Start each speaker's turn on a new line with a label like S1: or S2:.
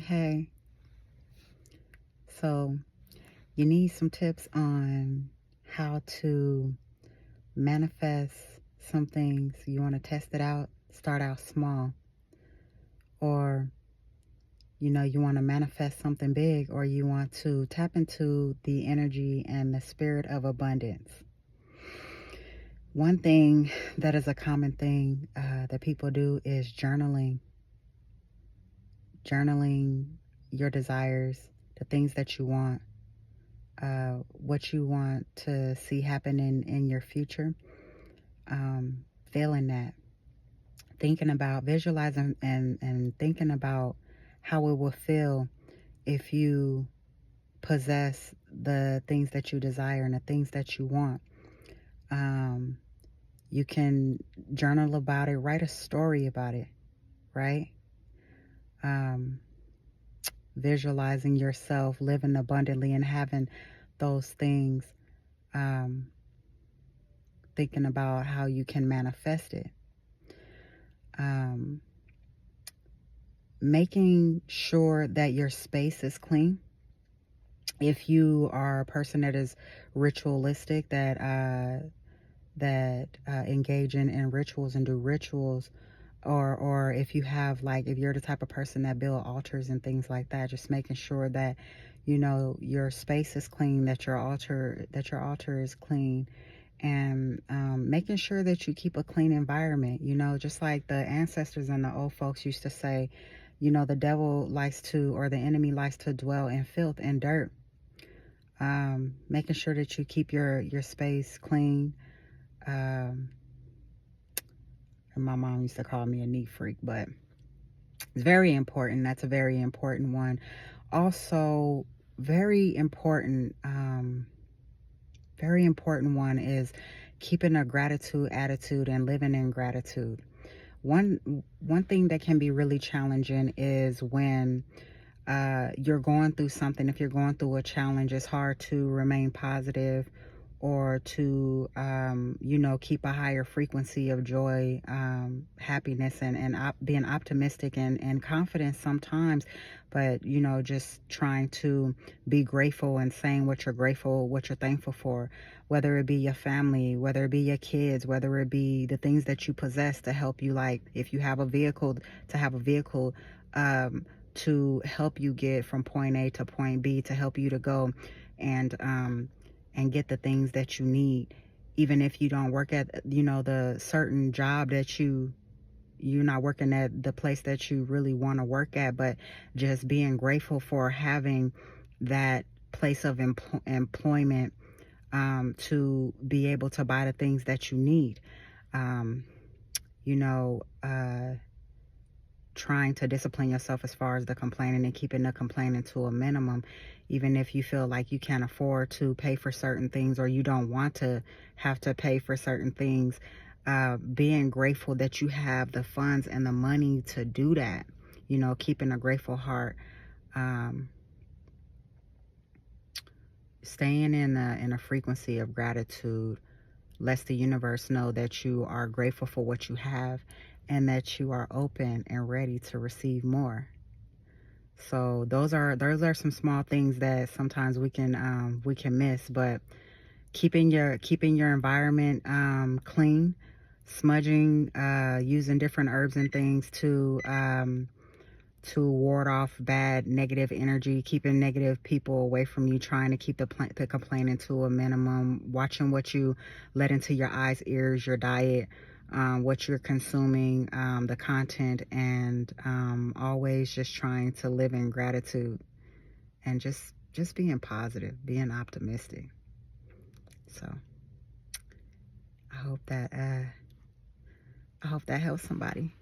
S1: Hey, so you need some tips on how to manifest some things. You want to test it out, start out small, or you want to manifest something big, or you want to tap into the energy and the spirit of abundance. One thing that is a common thing that people do is journaling your desires, the things that you want, what you want to see happen in your future. Feeling that, thinking about, visualizing, and thinking about how it will feel if you possess the things that you desire and the things that you want. Um, you can journal about it, write a story about it, right? Um, Visualizing yourself living abundantly and having those things, um, thinking about how you can manifest it. Um, Making sure that your space is clean. If you are a person that is ritualistic, that engage in rituals and do rituals, or if you have, like, if you're the type of person that build altars and things like that, just making sure that your space is clean, that your altar is clean, and making sure that you keep a clean environment. Just like the ancestors and the old folks used to say, the devil likes to, or the enemy likes to dwell in filth and dirt. Making sure that you keep your space clean. Um, and my mom used to call me a neat freak, but it's very important. That's a very important one. Also, very important one is keeping a gratitude attitude and living in gratitude. One thing that can be really challenging is when you're going through something. If you're going through a challenge, it's hard to remain positive, or to keep a higher frequency of joy, happiness, and being optimistic and confident sometimes. But just trying to be grateful and saying what you're grateful, what you're thankful for, whether it be your family, whether it be your kids, whether it be the things that you possess to help you, like if you have a vehicle, to have a vehicle, to help you get from point A to point B, to help you to go and get the things that you need. Even if you don't work at the certain job, that you're not working at the place that you really want to work at, but just being grateful for having that place of employment, to be able to buy the things that you need. um, you know uh, Trying to discipline yourself as far as the complaining, and keeping the complaining to a minimum, even if you feel like you can't afford to pay for certain things, or you don't want to have to pay for certain things. Being grateful that you have the funds and the money to do that. Keeping a grateful heart. um, Staying in a frequency of gratitude lets the universe know that you are grateful for what you have, and that you are open and ready to receive more. So those are some small things that sometimes we can miss. But keeping your environment clean, smudging, using different herbs and things to ward off bad negative energy, keeping negative people away from you, trying to keep the complaining to a minimum, watching what you let into your eyes, ears, your diet, what you're consuming, the content, and always just trying to live in gratitude, and just being positive, being optimistic. So I hope that helps somebody.